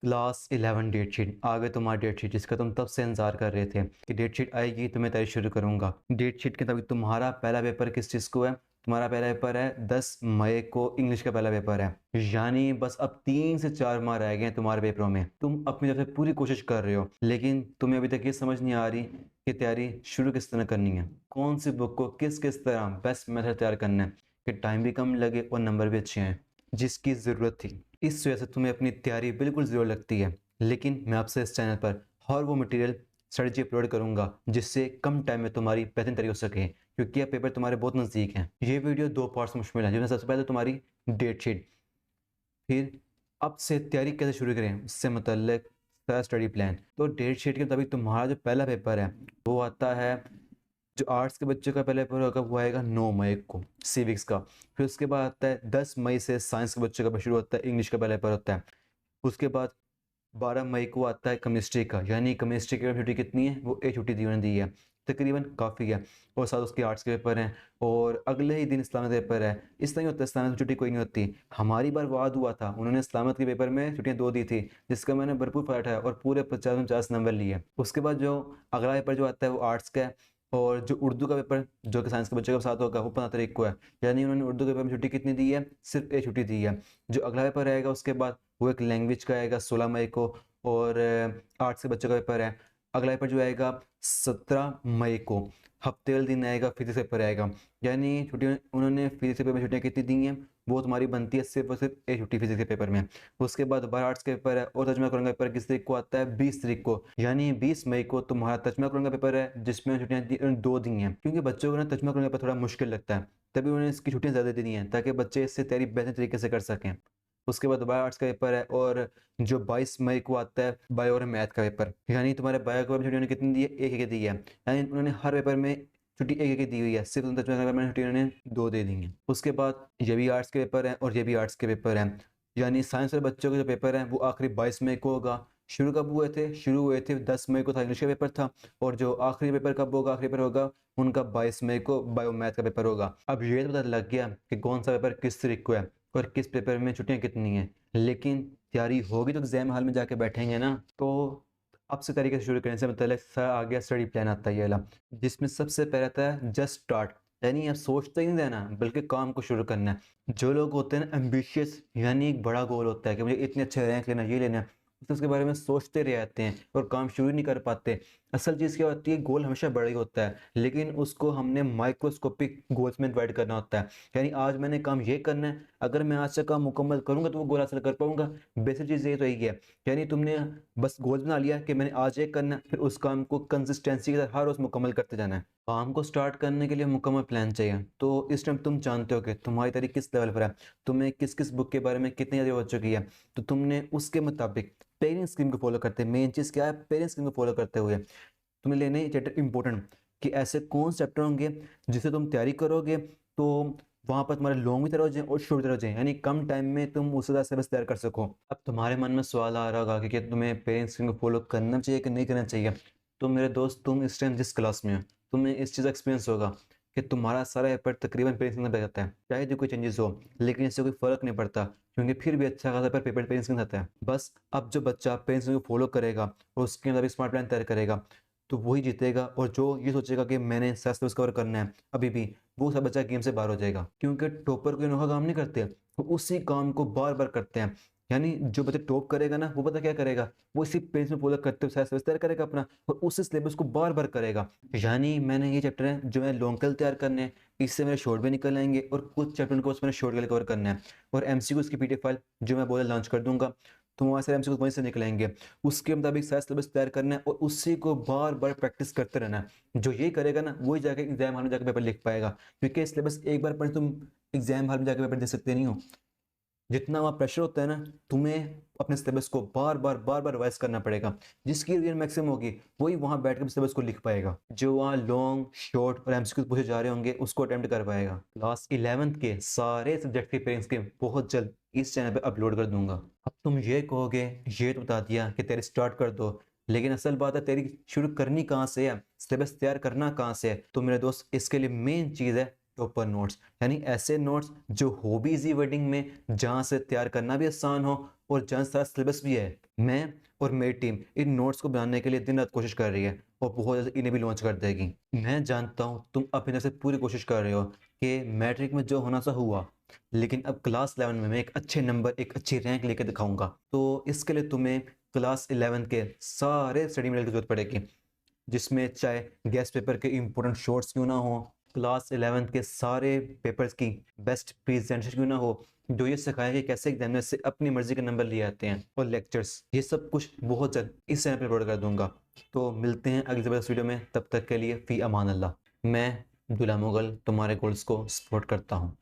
Class 11 date sheet आ गई तुम्हारी date sheet, जिसका तुम तब से इंतजार कर रहे थे कि डेट शीट आएगी तो मैं तैयारी शुरू करूंगा। डेट शीट के तभी तुम्हारा पहला पेपर किस चीज़ को है? तुम्हारा पहला पेपर है 10 मई को, इंग्लिश का पहला पेपर है। यानी बस अब 3 से 4 माह रह गए हैं तुम्हारे पेपरों में। तुम अपनी तरफ से पूरी कोशिश कर रहे हो, लेकिन तुम्हें अभी तक ये समझ नहीं आ रही कि तैयारी शुरू किस तरह करनी है, कौन सी बुक को किस किस तरह बेस्ट मेथड तैयार करना है कि टाइम भी कम लगे और नंबर भी अच्छे आए, जिसकी ज़रूरत थी। इस वजह से तुम्हें अपनी तैयारी बिल्कुल ज़रूर लगती है। लेकिन मैं आपसे इस चैनल पर हर वो मटेरियल स्ट्रेटजी अपलोड करूंगा जिससे कम टाइम में तुम्हारी बेहतरीन तैयारी हो सके, क्योंकि यह पेपर तुम्हारे बहुत नज़दीक हैं। ये वीडियो 2 पार्ट्स में मुश्तमिल है, जिसमें सबसे पहले तुम्हारी डेट शीट, फिर अब से तैयारी कैसे शुरू करें उससे मतलब सारा स्टडी प्लान। तो डेट शीट के मुताबिक तुम्हारा जो पहला पेपर है वो आता है, जो आर्ट्स के बच्चों का पहला पेपर होगा वो आएगा 9 मई को, सिविक्स का। फिर उसके बाद आता है 10 मई से साइंस के बच्चों का शुरू होता है, इंग्लिश का पहला पेपर होता है। उसके बाद 12 मई को आता है केमिस्ट्री का, यानी केमिस्ट्री की छुट्टी कितनी है? वो एक छुट्टी उन्होंने दी है, तकरीबन काफ़ी है। और साथ उसके आर्ट्स के पेपर हैं, और अगले ही दिन इस्लामिक पेपर है। इस तरह होता है, इस्लामिक में छुट्टी कोई नहीं होती। हमारी बार वाद हुआ था, उन्होंने इस्लामिक के पेपर में छुट्टियां 2 दी थी, जिसका मैंने भरपूर फ़ायदा उठाया और पूरे 50 नंबर लिए। उसके बाद जो अगला पेपर जो आता है वो आर्ट्स का है, और जो उर्दू का पेपर जो कि साइंस के बच्चों के साथ होगा वो 15 तारीख को है। यानी उन्होंने उर्दू के पेपर में छुट्टी कितनी दी है? सिर्फ एक छुट्टी दी है। जो अगला पेपर रहेगा उसके बाद वो एक लैंग्वेज का आएगा 16 मई को, और आर्ट्स के बच्चों का पेपर है। अगला पेपर जो आएगा 17 मई को, हफ्ते वाले दिन आएगा, फिजिक्स पेपर आएगा। यानी छुट्टियाँ उन्होंने फिजिक्स पेपर में छुट्टियाँ कितनी दी हैं? वो तुम्हारी बनती है सिर्फ और सिर्फ एक छुट्टी फिजिक्स के पेपर में। उसके बाद दोबारा आर्ट्स के पेपर है, और तर्जुमा कुरान का पेपर किस तारीख को आता है? 20 तारीख को। यानी 20 मई को तुम्हारा तर्जुमा कुरान का पेपर है, जिसमें छुट्टियाँ 2 दी हैं, क्योंकि बच्चों को ना तर्जुमा कुरान का पेपर थोड़ा मुश्किल लगता है, तभी उन्होंने इसकी छुट्टियाँ ज़्यादा दे दी हैं ताकि बच्चे इससे तैयारी बेहतर तरीके से कर सकें। उसके बाद दोबारा आर्ट्स का पेपर है, और जो 22 मई को आता है बायो और मैथ का पेपर। यानी तुम्हारे बायो के पेपर में छुट्टी उन्होंने कितनी दी है? एक दी है। यानी उन्होंने हर पेपर में छुट्टी एक दी हुई है, सिर्फ तर्जुमा के पेपर में छुट्टी उन्होंने 2 दे दी हैं। उसके बाद ये भी आर्ट्स के पेपर हैं और ये भी आर्ट्स के पेपर हैं। यानी साइंस वाले बच्चों के जो पेपर हैं वो आखिरी 22 मई को होगा। शुरू कब हुए थे? शुरू हुए थे 10 मई को था, इंग्लिश का पेपर था। और जो आखिरी पेपर कब होगा? आखिरी पेपर होगा उनका 22 मई को, बायो मैथ का पेपर होगा। अब ये तो पता लग गया कि कौन सा पेपर किस तारीख को है और किस पेपर में छुट्टियां कितनी हैं। लेकिन तैयारी होगी तो एग्जाम हॉल में जाके बैठेंगे ना। तो अब से तरीके से शुरू करने से मतलब आ गया स्टडी प्लान आता है ये वाला, जिसमें सबसे पहले आता है जस्ट स्टार्ट। यानी अब सोचते ही नहीं रहना, बल्कि काम को शुरू करना है। जो लोग होते हैं ना एम्बिशियस, यानी एक बड़ा गोल होता है कि मुझे इतने अच्छे रैंक लेना, ये लेना है, तो उसके बारे में सोचते रह जाते हैं और काम शुरू नहीं कर पाते। असल चीज़ क्या होती है? गोल हमेशा बड़ा ही होता है, लेकिन उसको हमने माइक्रोस्कोपिक गोल्स में डिवाइड करना होता है। यानी आज मैंने काम ये करना है, अगर मैं आज से काम मुकम्मल करूंगा तो वो गोल हासिल कर पाऊंगा। बेसिक चीज़ ये तो यही है। यानी तुमने बस गोल बना लिया कि मैंने आज ये करना है, फिर उस काम को कंसिस्टेंसी के साथ हर रोज़ मुकम्मल करते जाना है। काम को स्टार्ट करने के लिए मुकम्मल प्लान चाहिए। तो इस टाइम तुम जानते हो कि तुम्हारी तैयारी किस लेवल पर है, तुम्हें किस किस बुक के बारे में कितनी ज़्यादा हो चुकी है। तो तुमने उसके मुताबिक पेयरिंग स्कीम को फॉलो करते, मेन चीज़ क्या है? पेयरिंग स्कीम को फॉलो करते हुए तुम्हें लेने ही चैप्टर इंपॉर्टेंट, कि ऐसे कौन से चैप्टर होंगे जिसे तुम तैयारी करोगे तो वहां पर तुम्हारे लॉन्ग भी तैयार हो जाए और शॉर्ट भी तैयार हो जाए, यानी कम टाइम में तुम उससे ज़्यादा सिलेबस तैयार कर सको। अब तुम्हारे मन में सवाल आ रहा होगा कि क्या तुम्हें पेरेंट्स को फॉलो करना चाहिए कि नहीं करना चाहिए। तो मेरे दोस्त, तुम इस टाइम जिस क्लास में हो, तुम्हें इस चीज़ का एक्सपीरियंस होगा कि तुम्हारा सारा पेपर तकरीबन पेरेंट्स में जाता है, चाहे जो कोई चेंजेस हो, लेकिन इससे कोई फर्क नहीं पड़ता, क्योंकि फिर भी अच्छा खासा पेपर पेरेंट्स के आता है। बस अब जो बच्चा पेरेंट्स को फॉलो करेगा और उसके मुताबिक स्मार्ट प्लान तैयार करेगा तो वही जीतेगा, और जो ये सोचेगा कि मैंने सिलेबस कवर करना है अभी भी, वो सब बच्चा गेम से बाहर हो जाएगा। क्योंकि टॉपर कोई अनोखा काम नहीं करते, वो उसी काम को बार बार करते हैं। यानी जो बच्चा टॉप करेगा ना, वो पता क्या करेगा? वो इसी पेज में फॉलो करते हुए सिलेबस तैयार करेगा अपना, और उसी सिलेबस को बार बार करेगा। यानी मैंने ये चैप्टर है जो मैं लॉन्ग कल तैयार करने हैं, इससे मेरे शॉर्ट भी निकल आएंगे, और कुछ चैप्टर को मैंने शॉर्ट कल कवर करना है। और एमसीक्यू की पीडीएफ फाइल जो मैं बोला लॉन्च कर दूंगा, तो वहाँ से एमसीक्यू वहीं से निकलेंगे। उसके मुताबिक सारा सिलेबस तैयार करना है और उसी को बार बार प्रैक्टिस करते रहना है। जो ये करेगा ना, वही जाके एग्जाम हॉल में जाकर पेपर लिख पाएगा, क्योंकि सिलेबस एक बार पढ़े तुम एग्जाम हॉल में जाकर पेपर दे सकते नहीं हो। जितना वहाँ प्रेशर होता है ना, तुम्हें अपने सिलेबस को बार बार रिवाइज करना पड़ेगा। जिसकी रिवीजन मैक्सिमम होगी वही वहाँ बैठ कर सिलेबस को लिख पाएगा। जो वहाँ लॉन्ग शॉर्ट और एमसीक्यू पूछे जा रहे होंगे उसको अटेम्प्ट कर पाएगा। क्लास 11th के सारे सब्जेक्ट के पेरेंट्स के बहुत जल्द इस चैनल पे अपलोड कर दूंगा। अब तुम ये कहोगे, ये तो बता दिया कि तेरी स्टार्ट कर दो, लेकिन असल बात है तेरी शुरू करनी कहाँ से है, सिलेबस तैयार करना कहाँ से है। तो मेरे दोस्त, इसके लिए मेन चीज़ है टॉपर नोट्स। यानी ऐसे नोट्स जो हो भी इजी वर्डिंग में, जहां से तैयार करना भी आसान हो और जान सारा सिलेबस भी है। मैं और मेरी टीम इन नोट्स को बनाने के लिए दिन रात कोशिश कर रही है और बहुत जल्द इन्हें भी लॉन्च कर देगी। मैं जानता हूँ तुम अपनी तरफ से पूरी कोशिश कर रहे हो कि मैट्रिक में जो होना सा हुआ, लेकिन अब क्लास 11 में मैं एक अच्छे नंबर, एक अच्छी रैंक लेके दिखाऊंगा। तो इसके लिए तुम्हें क्लास 11 के सारे स्टडी मटेरियल की जरूरत पड़ेगी, जिसमें चाहे गेस्ट पेपर के इंपॉर्टेंट शॉर्ट्स क्यों ना हो, क्लास 11 के सारे पेपर्स की बेस्ट प्रेजेंटेशन क्यों ना हो, जो ये सिखाया कि कैसे एग्जामिनर से अपनी मर्जी के नंबर लिए आते हैं, और लेक्चर्स, ये सब कुछ बहुत जल्द इस चैनल पर अपलोड कर दूंगा। तो मिलते हैं अगली ज़बरदस्त वीडियो में, तब तक के लिए फ़ी अमान अल्लाह। मैं दुला मुगल तुम्हारे गोल्स को सपोर्ट करता हूँ।